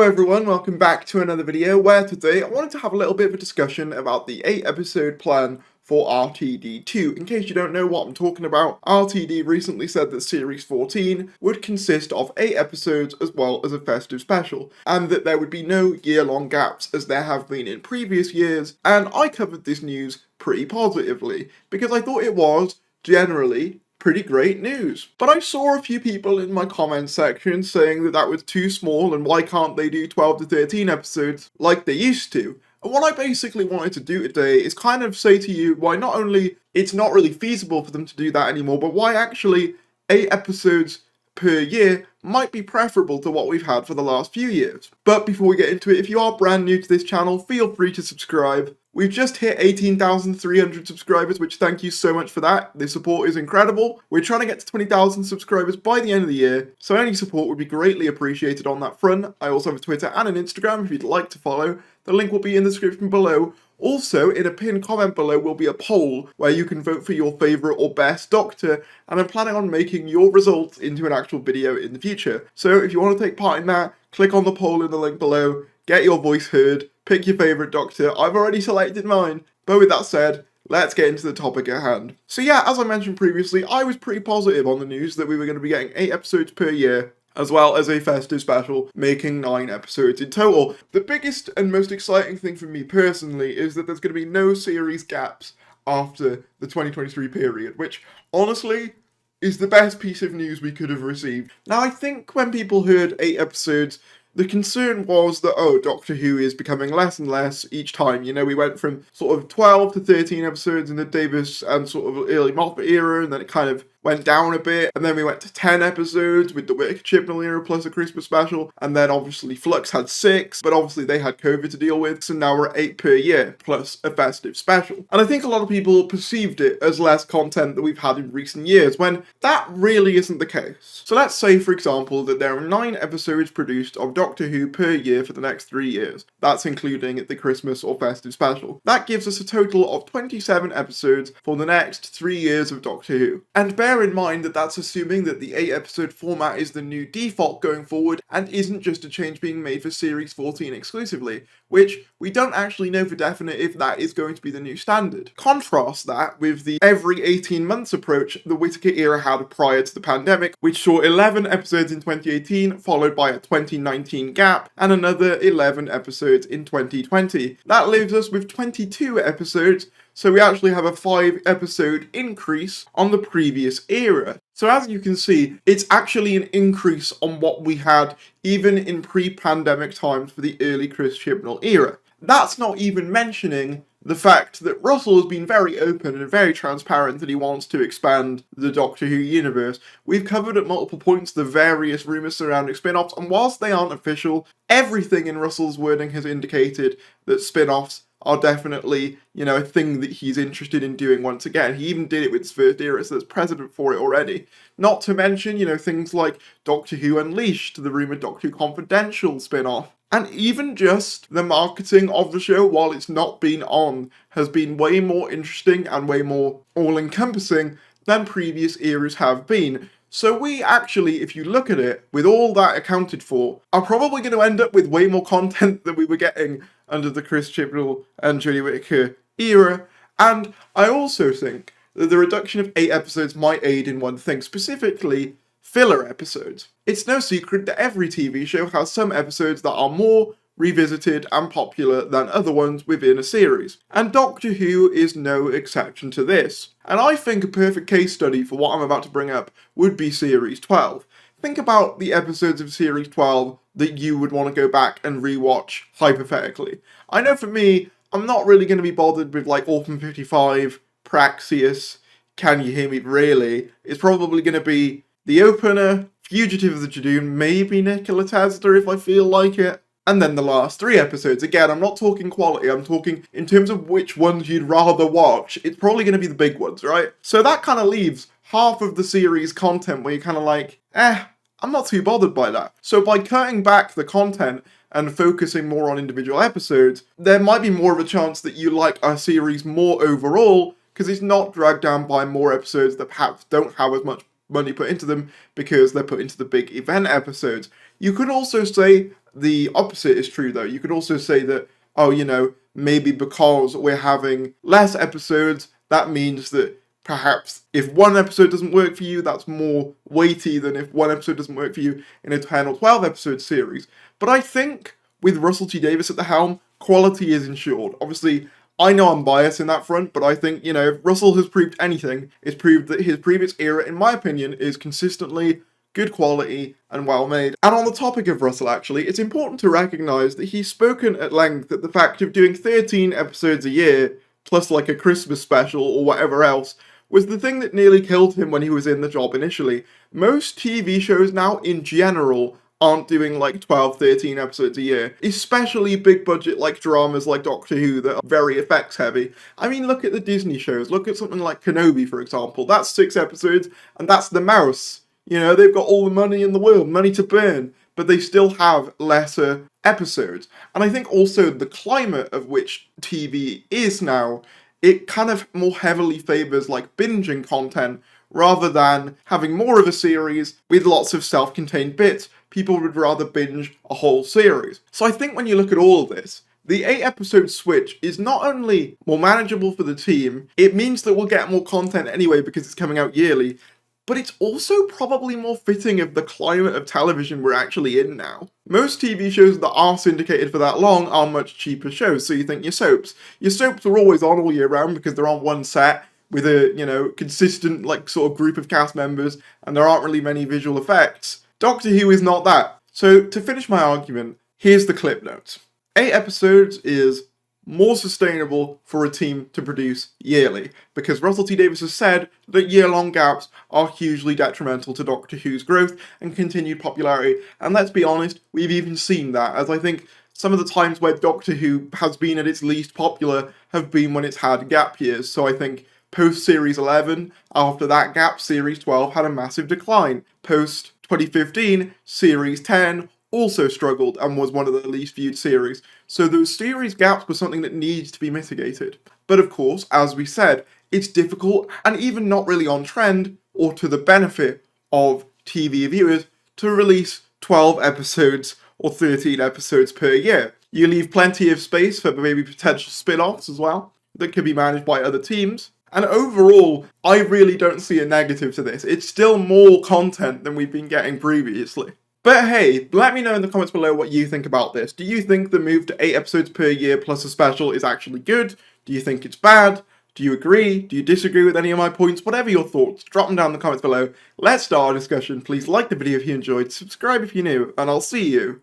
everyone, welcome back to another video where today I wanted to have a little bit of a discussion about the 8-episode plan for RTD2. In case you don't know what I'm talking about, RTD recently said that Series 14 would consist of 8 episodes as well as a festive special, and that there would be no year-long gaps as there have been in previous years, and I covered this news pretty positively, because I thought it was, generally, pretty great news. But I saw a few people in my comments section saying that that was too small and why can't they do 12 to 13 episodes like they used to. And what I basically wanted to do today is kind of say to you why not only it's not really feasible for them to do that anymore, but why actually 8 episodes per year might be preferable to what we've had for the last few years. But before we get into it, if you are brand new to this channel, feel free to subscribe. We've just hit 18,300 subscribers, which thank you so much for that. The support is incredible. We're trying to get to 20,000 subscribers by the end of the year, so any support would be greatly appreciated on that front. I also have a Twitter and an Instagram if you'd like to follow. The link will be in the description below. Also, in a pinned comment below will be a poll where you can vote for your favourite or best Doctor, and I'm planning on making your results into an actual video in the future. So if you want to take part in that, click on the poll in the link below, get your voice heard, pick your favourite Doctor. I've already selected mine. But with that said, let's get into the topic at hand. So yeah, as I mentioned previously, I was pretty positive on the news that we were going to be getting 8 episodes per year, as well as a festive special, making 9 episodes in total. The biggest and most exciting thing for me personally is that there's going to be no series gaps after the 2023 period, which honestly is the best piece of news we could have received. Now I think when people heard 8 episodes, the concern was that, oh, Doctor Who is becoming less and less each time. You know, we went from sort of 12 to 13 episodes in the Davis and sort of early Moffat era, and then it kind of went down a bit, and then we went to 10 episodes with the Whittaker Chibnall era plus a Christmas special, and then obviously Flux had 6, but obviously they had COVID to deal with, so now we're at 8 per year, plus a festive special. And I think a lot of people perceived it as less content than we've had in recent years, when that really isn't the case. So let's say, for example, that there are 9 episodes produced of Doctor Who per year for the next 3 years. That's including the Christmas or festive special. That gives us a total of 27 episodes for the next 3 years of Doctor Who. And bear in mind that that's assuming that the 8-episode format is the new default going forward and isn't just a change being made for Series 14 exclusively, which we don't actually know for definite if that is going to be the new standard. Contrast that with the every 18 months approach the Whittaker era had prior to the pandemic, which saw 11 episodes in 2018, followed by a 2019 gap, and another 11 episodes in 2020. That leaves us with 22 episodes, so we actually have a 5-episode increase on the previous era. So as you can see, it's actually an increase on what we had even in pre-pandemic times for the early Chris Chibnall era. That's not even mentioning the fact that Russell has been very open and very transparent that he wants to expand the Doctor Who universe. We've covered at multiple points the various rumours surrounding spin-offs, and whilst they aren't official, everything in Russell's wording has indicated that spin-offs are definitely, you know, a thing that he's interested in doing once again. He even did it with his first era, so there's precedent for it already. Not to mention, you know, things like Doctor Who Unleashed, the rumoured Doctor Who Confidential spin-off, and even just the marketing of the show while it's not been on has been way more interesting and way more all-encompassing than previous eras have been. So we actually, if you look at it, with all that accounted for, are probably going to end up with way more content than we were getting under the Chris Chibnall and Jodie Whittaker era. And I also think that the reduction of 8 episodes might aid in one thing, specifically filler episodes. It's no secret that every TV show has some episodes that are more revisited and popular than other ones within a series, and Doctor Who is no exception to this. And I think a perfect case study for what I'm about to bring up would be Series 12. Think about the episodes of Series 12 that you would want to go back and rewatch, hypothetically. I know for me, I'm not really going to be bothered with like Orphan 55, Praxius, Can You Hear Me Really? It's probably going to be the opener, Fugitive of the Judoon, maybe Nikola Tesla if I feel like it, and then the last 3 episodes. Again, I'm not talking quality, I'm talking in terms of which ones you'd rather watch. It's probably going to be the big ones, right? So that kind of leaves half of the series content where you're kind of like, I'm not too bothered by that. So by cutting back the content and focusing more on individual episodes, there might be more of a chance that you like a series more overall, because it's not dragged down by more episodes that perhaps don't have as much money put into them because they're put into the big event episodes. You could also say the opposite is true, though. You could also say that, oh, maybe because we're having less episodes, that means that perhaps if one episode doesn't work for you, that's more weighty than if one episode doesn't work for you in a 10 or 12 episode series. But I think with Russell T Davies at the helm, quality is ensured. Obviously, I know I'm biased in that front, but I think, if Russell has proved anything, it's proved that his previous era, in my opinion, is consistently good quality and well made. And on the topic of Russell, actually, it's important to recognise that he's spoken at length at the fact of doing 13 episodes a year, plus like a Christmas special or whatever else, was the thing that nearly killed him when he was in the job initially. Most TV shows now, in general, aren't doing like 12, 13 episodes a year, especially big budget like dramas like Doctor Who that are very effects heavy. I mean, look at the Disney shows. Look at something like Kenobi, for example. That's 6 episodes, and that's the mouse. They've got all the money in the world, money to burn, but they still have lesser episodes. And I think also the climate of which TV is now, it kind of more heavily favours like binging content rather than having more of a series with lots of self-contained bits. People would rather binge a whole series. So I think when you look at all of this, the 8 episode switch is not only more manageable for the team, it means that we'll get more content anyway because it's coming out yearly, but it's also probably more fitting of the climate of television we're actually in now. Most TV shows that are syndicated for that long are much cheaper shows, so you think your soaps. Your soaps are always on all year round because they're on one set with a, consistent, sort of group of cast members, and there aren't really many visual effects. Doctor Who is not that. So, to finish my argument, here's the clip notes. 8 episodes is more sustainable for a team to produce yearly, because Russell T Davies has said that year-long gaps are hugely detrimental to Doctor Who's growth and continued popularity, and let's be honest, we've even seen that, as I think some of the times where Doctor Who has been at its least popular have been when it's had gap years, so I think post-Series 11, after that gap, Series 12 had a massive decline. Post-2015, Series 10 also struggled and was one of the least viewed series, so those series gaps were something that needs to be mitigated. But of course, as we said, it's difficult and even not really on trend or to the benefit of TV viewers to release 12 episodes or 13 episodes per year. You leave plenty of space for maybe potential spin-offs as well that could be managed by other teams. And overall, I really don't see a negative to this. It's still more content than we've been getting previously. But hey, let me know in the comments below what you think about this. Do you think the move to 8 episodes per year plus a special is actually good? Do you think it's bad? Do you agree? Do you disagree with any of my points? Whatever your thoughts, drop them down in the comments below. Let's start our discussion. Please like the video if you enjoyed, subscribe if you're new, and I'll see you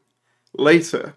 later.